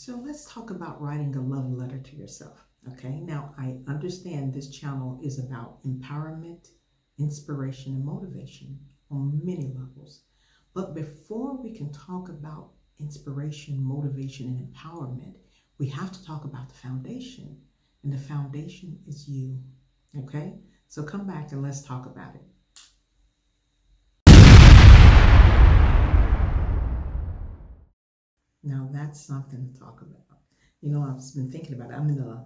So let's talk about writing a love letter to yourself. Okay, now I understand this channel is about empowerment, inspiration, and motivation on many levels. But before we can talk about inspiration, motivation, and empowerment, we have to talk about the foundation. And the foundation is you. Okay, so come back and let's talk about it. Now that's something to talk about. I've been thinking about it. I'm in a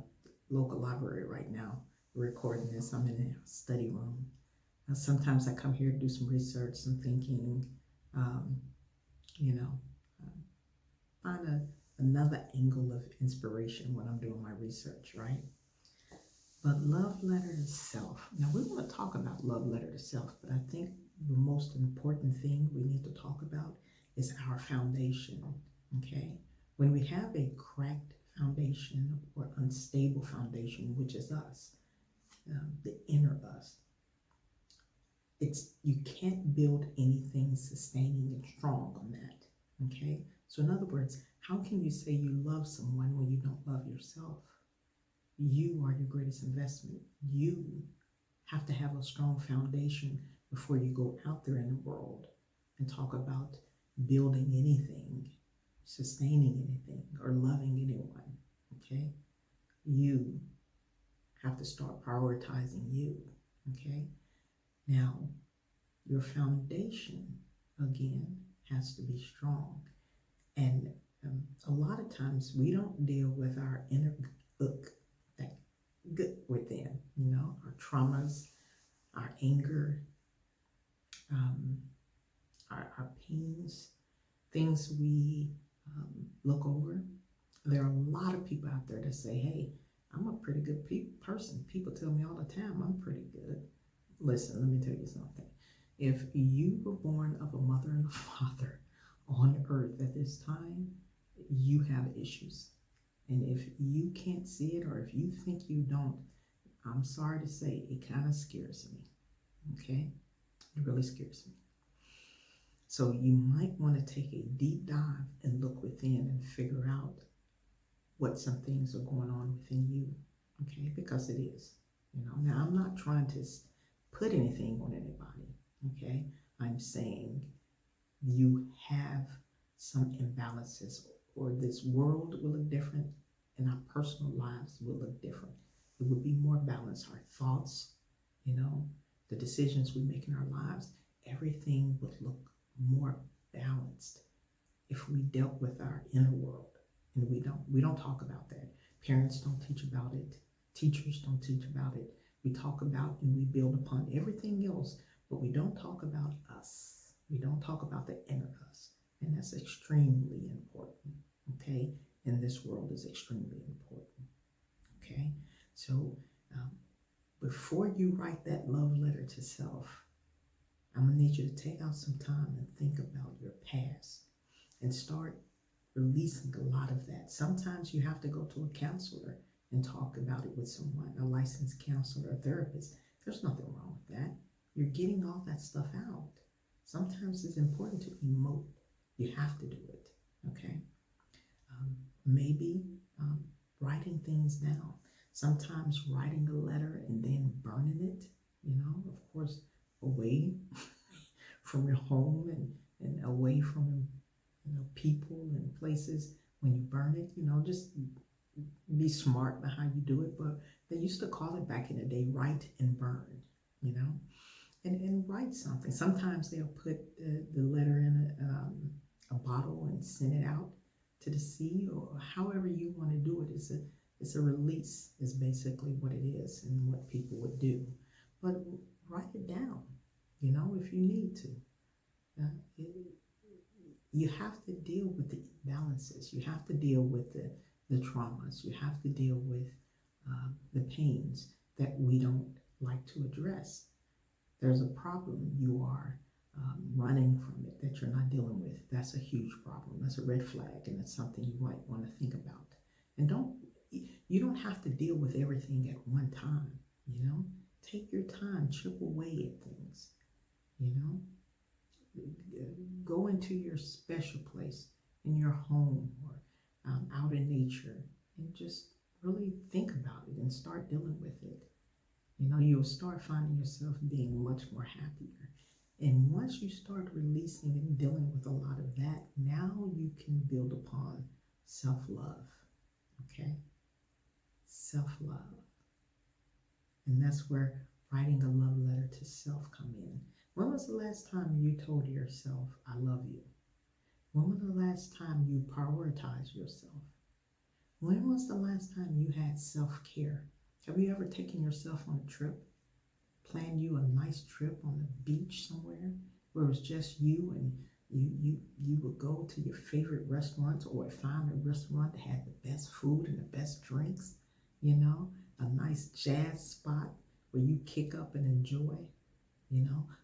local library right now recording this. I'm in a study room. Sometimes I come here to do some research, some thinking, um, you know, find another angle of inspiration when I'm doing my research, right? But love letter to self. Now we want to talk about love letter to self, but I think the most important thing we need to talk about is our foundation. Okay? When we have a cracked foundation or unstable foundation, which is us, the inner us, you can't build anything sustaining and strong on that. Okay? So in other words, how can you say you love someone when you don't love yourself? You are your greatest investment. You have to have a strong foundation before you go out there in the world and talk about building anything, sustaining anything, or loving anyone. Okay? You have to start prioritizing you. Okay? Now, your foundation, again, has to be strong. And a lot of times we don't deal with our inner look, that good within, our traumas, our anger, um, our pains, things we look over. There are a lot of people out there that say, hey, I'm a pretty good person. People tell me all the time I'm pretty good. Listen, let me tell you something. If you were born of a mother and a father on earth at this time, you have issues. And if you can't see it, or if you think you don't, I'm sorry to say, it kind of scares me. Okay? It really scares me. So you might want to take a deep dive and look within and figure out what some things are going on within you. Okay? Because it is. Now I'm not trying to put anything on anybody. Okay? I'm saying you have some imbalances, or this world will look different and our personal lives will look different. It would be more balanced. Our thoughts, the decisions we make in our lives, everything would look more balanced if we dealt with our inner world. And we don't talk about that. Parents don't teach about it. Teachers don't teach about it. We talk about and we build upon everything else, but we don't talk about us. We don't talk about the inner us. And that's extremely important, okay? And this world is extremely important, okay? So um, before you write that love letter to self, I'm going to need you to take out some time and think about your past and start releasing a lot of that. Sometimes you have to go to a counselor and talk about it with someone, a licensed counselor or therapist. There's nothing wrong with that. You're getting all that stuff out. Sometimes it's important to emote. You have to do it, okay? Maybe writing things down. Sometimes writing a letter and then burning it, of course, away from your home and away from people and places. When you burn it, just be smart about how you do it. But they used to call it back in the day, write and burn, and write something. Sometimes they'll put the letter in a bottle and send it out to the sea, or however you want to do it. It's a release is basically what it is and what people would do. But write it down, if you need to. Uh, you have to deal with the imbalances. You have to deal with the traumas. You have to deal with the pains that we don't like to address. There's a problem you are running from it that you're not dealing with. That's a huge problem. That's a red flag, and it's something you might want to think about. And you don't have to deal with everything at one time. Take your time, chip away at things. Go into your special place in your home, or out in nature, and just really think about it and start dealing with it. You'll start finding yourself being much more happier. And once you start releasing and dealing with a lot of that, now you can build upon self-love. Okay? Self-love. And that's where writing a love letter to self come in. When was the last time you told yourself, I love you? When was the last time you prioritized yourself? When was the last time you had self-care? Have you ever taken yourself on a trip? Planned you a nice trip on the beach somewhere where it was just you, and you would go to your favorite restaurants, or find a restaurant that had the best food and the best drinks, a nice jazz spot where you kick up and enjoy,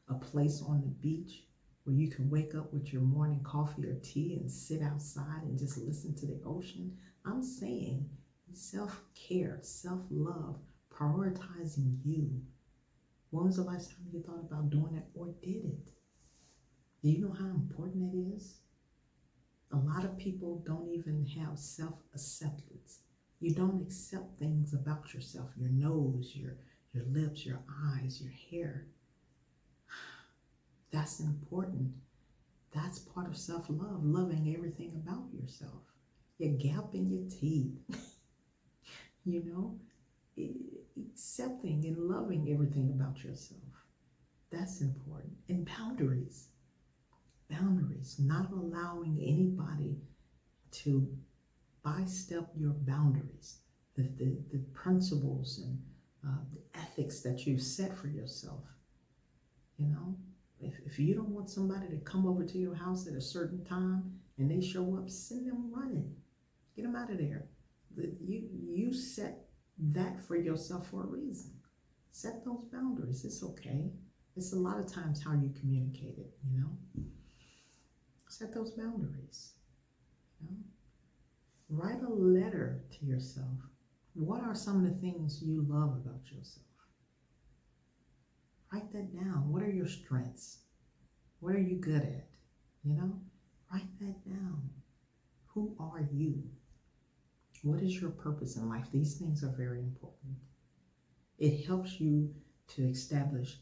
a place on the beach where you can wake up with your morning coffee or tea and sit outside and just listen to the ocean. I'm saying self-care, self-love, prioritizing you. When was the last time you thought about doing it, or did it? Do you know how important that is? A lot of people don't even have self-acceptance. You don't accept things about yourself, your nose, your lips, your eyes, your hair. That's important. That's part of self-love, loving everything about yourself. Your gap in your teeth, accepting and loving everything about yourself. That's important. And boundaries. Boundaries, not allowing anybody to bystep your boundaries, the principles and the ethics that you've set for yourself. If you don't want somebody to come over to your house at a certain time and they show up, send them running. Get them out of there. You set that for yourself for a reason. Set those boundaries. It's okay. It's a lot of times how you communicate it, Set those boundaries. Write a letter to yourself. What are some of the things you love about yourself? Write that down. What are your strengths? What are you good at? Write that down. Who are you? What is your purpose in life? These things are very important. It helps you to establish,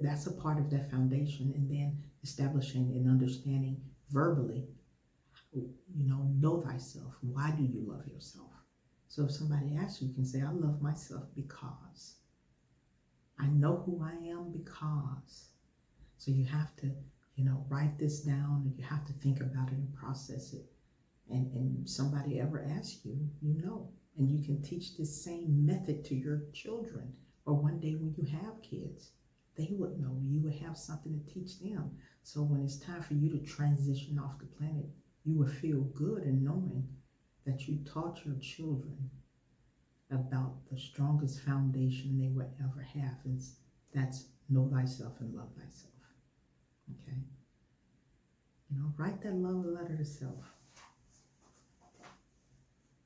that's a part of that foundation, and then establishing and understanding verbally, know thyself. Why do you love yourself? So if somebody asks you, you can say, I love myself because. I know who I am because. So you have to, write this down, and you have to think about it and process it. And somebody ever asks you, and you can teach this same method to your children. Or one day when you have kids, they would know. You would have something to teach them. So when it's time for you to transition off the planet, you will feel good in knowing that you taught your children about the strongest foundation they would ever have. And that's know thyself and love thyself. Okay? Write that love letter to self.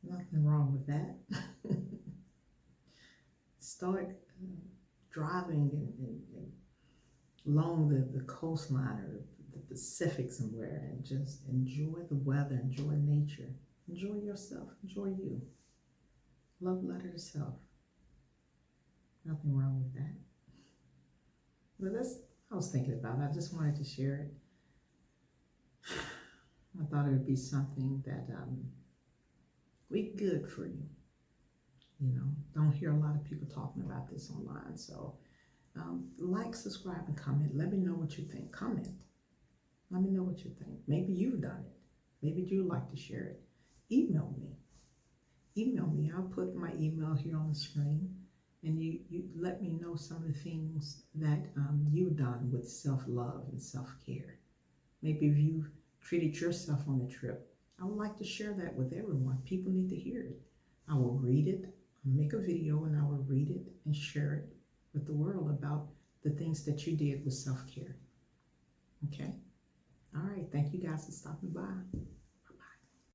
Nothing wrong with that. Start driving and along the coastline or the Pacific somewhere, and just enjoy the weather, enjoy nature, enjoy yourself, enjoy you. Love letter to self. Nothing wrong with that. But that's what I was thinking about. I just wanted to share it. I thought it would be something that would be good for you. Don't hear a lot of people talking about this online. So like, subscribe, and comment. Let me know what you think. Comment. Let me know what you think. Maybe you've done it. Maybe you'd like to share it. Email me. Email me. I'll put my email here on the screen, and you let me know some of the things that you've done with self-love and self-care. Maybe if you've treated yourself on the trip, I would like to share that with everyone. People need to hear it. I will read it, I'll make a video, and I will read it and share it with the world about the things that you did with self-care. Okay? All right. Thank you guys for stopping by.